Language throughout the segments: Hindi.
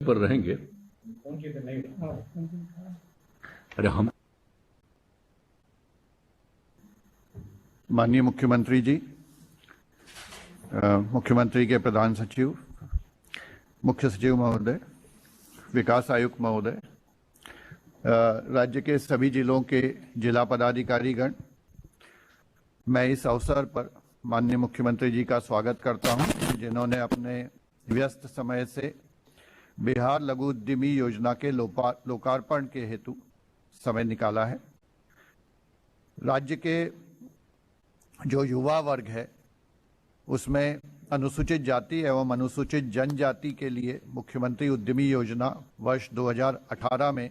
पर रहेंगे। अरे हम माननीय मुख्यमंत्री जी, मुख्यमंत्री के प्रधान सचिव, मुख्य सचिव महोदय, विकास आयुक्त महोदय, राज्य के सभी जिलों के जिला पदाधिकारीगण, मैं इस अवसर पर माननीय मुख्यमंत्री जी का स्वागत करता हूं, जिन्होंने अपने व्यस्त समय से बिहार लघु उद्यमी योजना के लोकार्पण के हेतु समय निकाला है। राज्य के जो युवा वर्ग है उसमें अनुसूचित जाति एवं अनुसूचित जनजाति के लिए मुख्यमंत्री उद्यमी योजना वर्ष 2018 में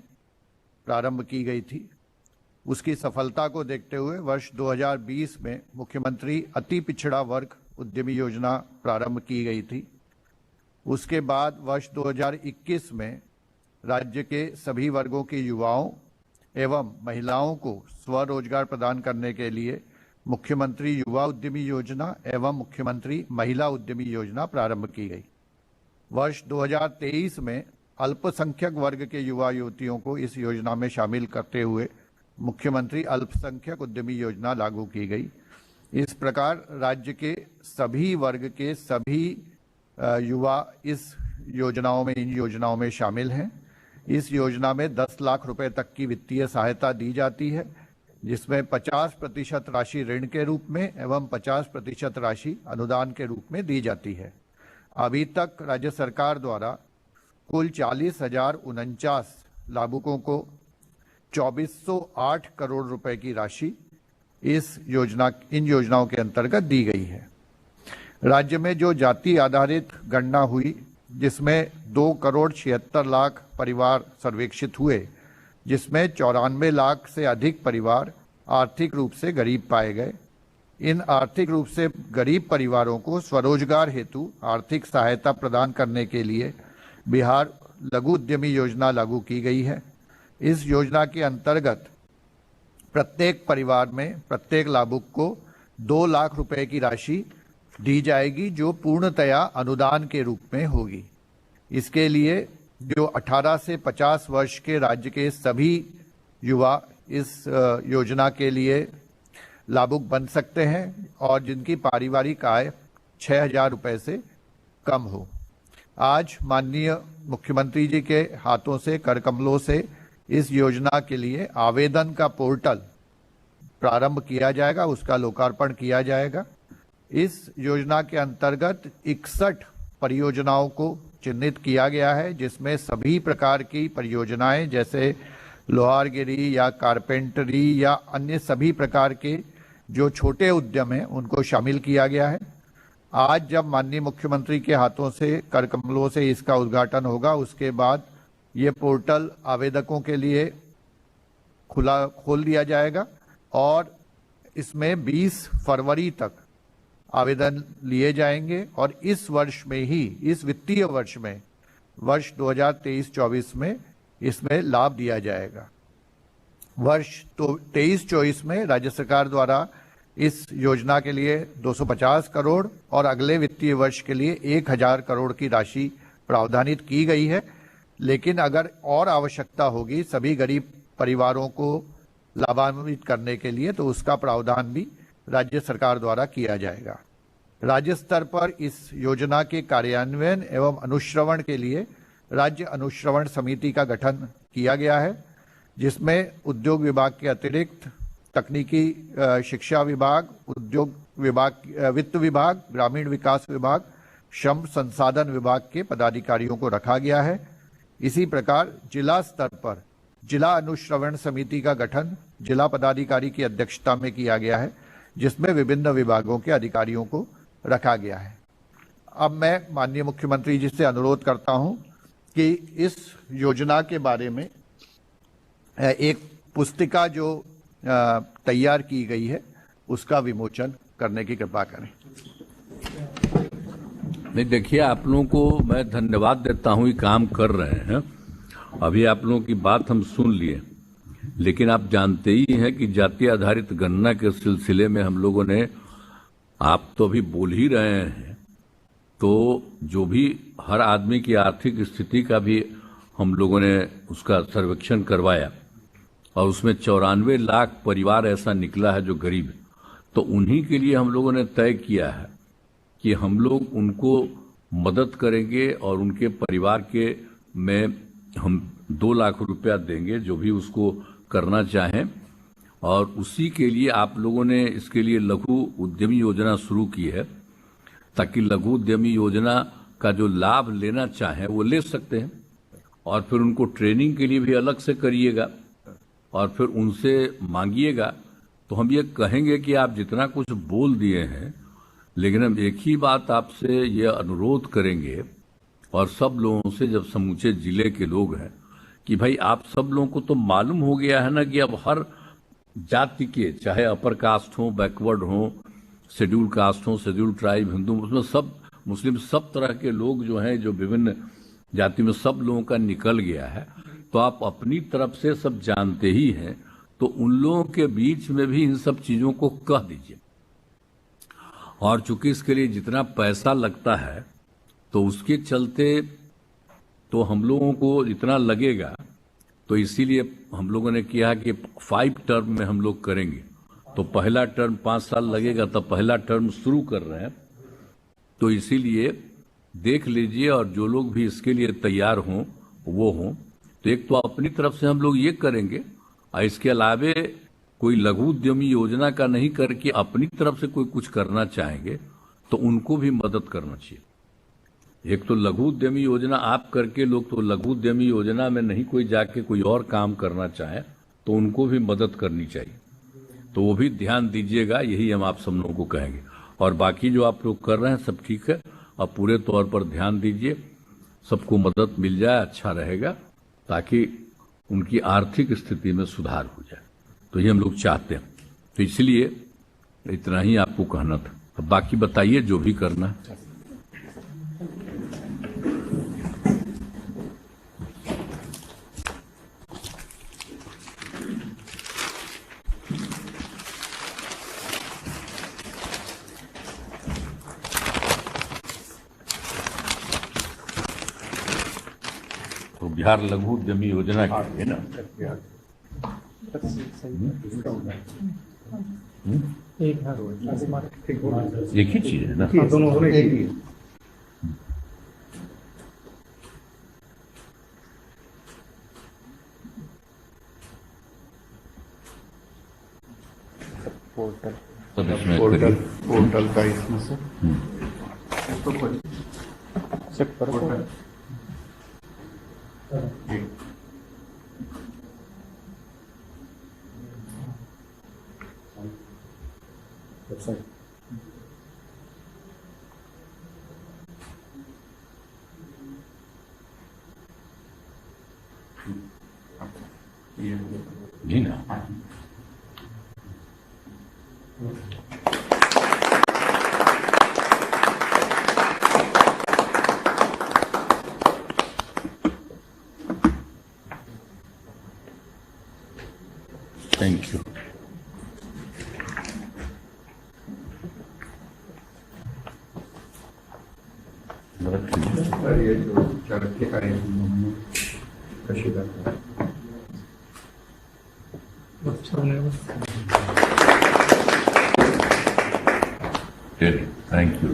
प्रारंभ की गई थी। उसकी सफलता को देखते हुए वर्ष 2020 में मुख्यमंत्री अति पिछड़ा वर्ग उद्यमी योजना प्रारंभ की गई थी। उसके बाद वर्ष 2021 में राज्य के सभी वर्गों के युवाओं एवं महिलाओं को स्वरोजगार प्रदान करने के लिए मुख्यमंत्री युवा उद्यमी योजना एवं मुख्यमंत्री महिला उद्यमी योजना प्रारंभ की गई। वर्ष 2023 में अल्पसंख्यक वर्ग के युवा युवतियों को इस योजना में शामिल करते हुए मुख्यमंत्री अल्पसंख्यक उद्यमी योजना लागू की गई। इस प्रकार राज्य के सभी वर्ग के सभी युवा इस योजनाओं में इन योजनाओं में शामिल हैं। इस योजना में 10 लाख रुपए तक की वित्तीय सहायता दी जाती है, जिसमें 50% राशि ऋण के रूप में एवं 50% राशि अनुदान के रूप में दी जाती है। अभी तक राज्य सरकार द्वारा कुल 40,049 लाभुकों को 2408 करोड़ रुपए की राशि इन योजनाओं के अंतर्गत दी गई है। राज्य में जो जाति आधारित गणना हुई, जिसमें 2,76,00,000 परिवार सर्वेक्षित हुए, जिसमें 94 लाख से अधिक परिवार आर्थिक रूप से गरीब पाए गए। इन आर्थिक रूप से गरीब परिवारों को स्वरोजगार हेतु आर्थिक सहायता प्रदान करने के लिए बिहार लघु उद्यमी योजना लागू की गई है। इस योजना के अंतर्गत प्रत्येक परिवार में प्रत्येक लाभुक को 2 लाख रुपए की राशि दी जाएगी, जो पूर्णतया अनुदान के रूप में होगी। इसके लिए जो 18 से 50 वर्ष के राज्य के सभी युवा इस योजना के लिए लाभुक बन सकते हैं और जिनकी पारिवारिक आय 6,000 रुपए से कम हो। आज माननीय मुख्यमंत्री जी के हाथों से कर कमलों से इस योजना के लिए आवेदन का पोर्टल प्रारंभ किया जाएगा, उसका लोकार्पण किया जाएगा। इस योजना के अंतर्गत 61 परियोजनाओं को चिन्हित किया गया है, जिसमें सभी प्रकार की परियोजनाएं जैसे लोहारगिरी या कारपेंटरी या अन्य सभी प्रकार के जो छोटे उद्यम हैं उनको शामिल किया गया है। आज जब माननीय मुख्यमंत्री के हाथों से कर कमलों से इसका उद्घाटन होगा, उसके बाद ये पोर्टल आवेदकों के लिए खोल दिया जाएगा और इसमें 20 फरवरी तक आवेदन लिए जाएंगे और इस वर्ष में ही, इस वित्तीय वर्ष में, वर्ष 2023-24 में इसमें लाभ दिया जाएगा। वर्ष 23-24 में राज्य सरकार द्वारा इस योजना के लिए 250 करोड़ और अगले वित्तीय वर्ष के लिए 1,000 करोड़ की राशि प्रावधानित की गई है। लेकिन अगर और आवश्यकता होगी सभी गरीब परिवारों को लाभान्वित करने के लिए, तो उसका प्रावधान भी राज्य सरकार द्वारा किया जाएगा। राज्य स्तर पर इस योजना के कार्यान्वयन एवं अनुश्रवण के लिए राज्य अनुश्रवण समिति का गठन किया गया है, जिसमें उद्योग विभाग के अतिरिक्त तकनीकी शिक्षा विभाग, उद्योग विभाग, वित्त विभाग, ग्रामीण विकास विभाग, श्रम संसाधन विभाग के पदाधिकारियों को रखा गया है। इसी प्रकार जिला स्तर पर जिला अनुश्रवण समिति का गठन जिला पदाधिकारी की अध्यक्षता में किया गया है, जिसमें विभिन्न विभागों के अधिकारियों को रखा गया है। अब मैं माननीय मुख्यमंत्री जी से अनुरोध करता हूं कि इस योजना के बारे में एक पुस्तिका जो तैयार की गई है उसका विमोचन करने की कृपा करें। नहीं, देखिए, आप लोगों को मैं धन्यवाद देता हूं, ये काम कर रहे हैं। अभी आप लोगों की बात हम सुन लिए, लेकिन आप जानते ही हैं कि जाति आधारित गणना के सिलसिले में हम लोगों ने, आप तो अभी बोल ही रहे हैं तो जो भी हर आदमी की आर्थिक स्थिति का भी हम लोगों ने उसका सर्वेक्षण करवाया और उसमें 94 लाख परिवार ऐसा निकला है जो गरीब है। तो उन्हीं के लिए हम लोगों ने तय किया है कि हम लोग उनको मदद करेंगे और उनके परिवार के में हम 2 लाख रुपया देंगे जो भी उसको करना चाहें। और उसी के लिए आप लोगों ने इसके लिए लघु उद्यमी योजना शुरू की है, ताकि लघु उद्यमी योजना का जो लाभ लेना चाहें वो ले सकते हैं। और फिर उनको ट्रेनिंग के लिए भी अलग से करिएगा और फिर उनसे मांगिएगा। तो हम ये कहेंगे कि आप जितना कुछ बोल दिए हैं, लेकिन हम एक ही बात आपसे ये अनुरोध करेंगे और सब लोगों से, जब समूचे जिले के लोग हैं, कि भाई आप सब लोगों को तो मालूम हो गया है ना कि अब हर जाति के, चाहे अपर कास्ट हो, बैकवर्ड हो, शेड्यूल कास्ट हो, शेड्यूल ट्राइब, हिंदू, उसमें सब मुस्लिम, सब तरह के लोग जो हैं, जो विभिन्न जाति में सब लोगों का निकल गया है। तो आप अपनी तरफ से सब जानते ही हैं, तो उन लोगों के बीच में भी इन सब चीजों को कह दीजिए। और चूंकि इसके लिए जितना पैसा लगता है तो उसके चलते तो हम लोगों को जितना लगेगा, तो इसीलिए हम लोगों ने किया कि 5 टर्म में हम लोग करेंगे। तो पहला टर्म 5 साल लगेगा, तब पहला टर्म शुरू कर रहे हैं। तो इसीलिए देख लीजिए, और जो लोग भी इसके लिए तैयार हों वो हों। तो एक तो अपनी तरफ से हम लोग ये करेंगे, और इसके अलावे कोई लघु उद्यमी योजना का नहीं करके अपनी तरफ से कोई कुछ करना चाहेंगे तो उनको भी मदद करना चाहिए। एक तो लघु उद्यमी योजना आप करके, लोग तो लघु उद्यमी योजना में नहीं कोई जाके कोई और काम करना चाहे तो उनको भी मदद करनी चाहिए। तो वो भी ध्यान दीजिएगा, यही हम आप सब लोगों को कहेंगे। और बाकी जो आप लोग कर रहे हैं सब ठीक है, अब पूरे तौर पर ध्यान दीजिए, सबको मदद मिल जाए, अच्छा रहेगा, ताकि उनकी आर्थिक स्थिति में सुधार हो जाए। तो ये हम लोग चाहते हैं। तो इसलिए इतना ही आपको कहना था। अब बाकी बताइए जो भी करना है। तो बिहार लघु उद्यमी योजना की है ना, एक ही चीज है ना, दोनों एक ही। सब इसमें पोर्टल का इसमें से चेक करो। जी ना। Thank you. ये जो चरखे का कशीदा थैंक यू।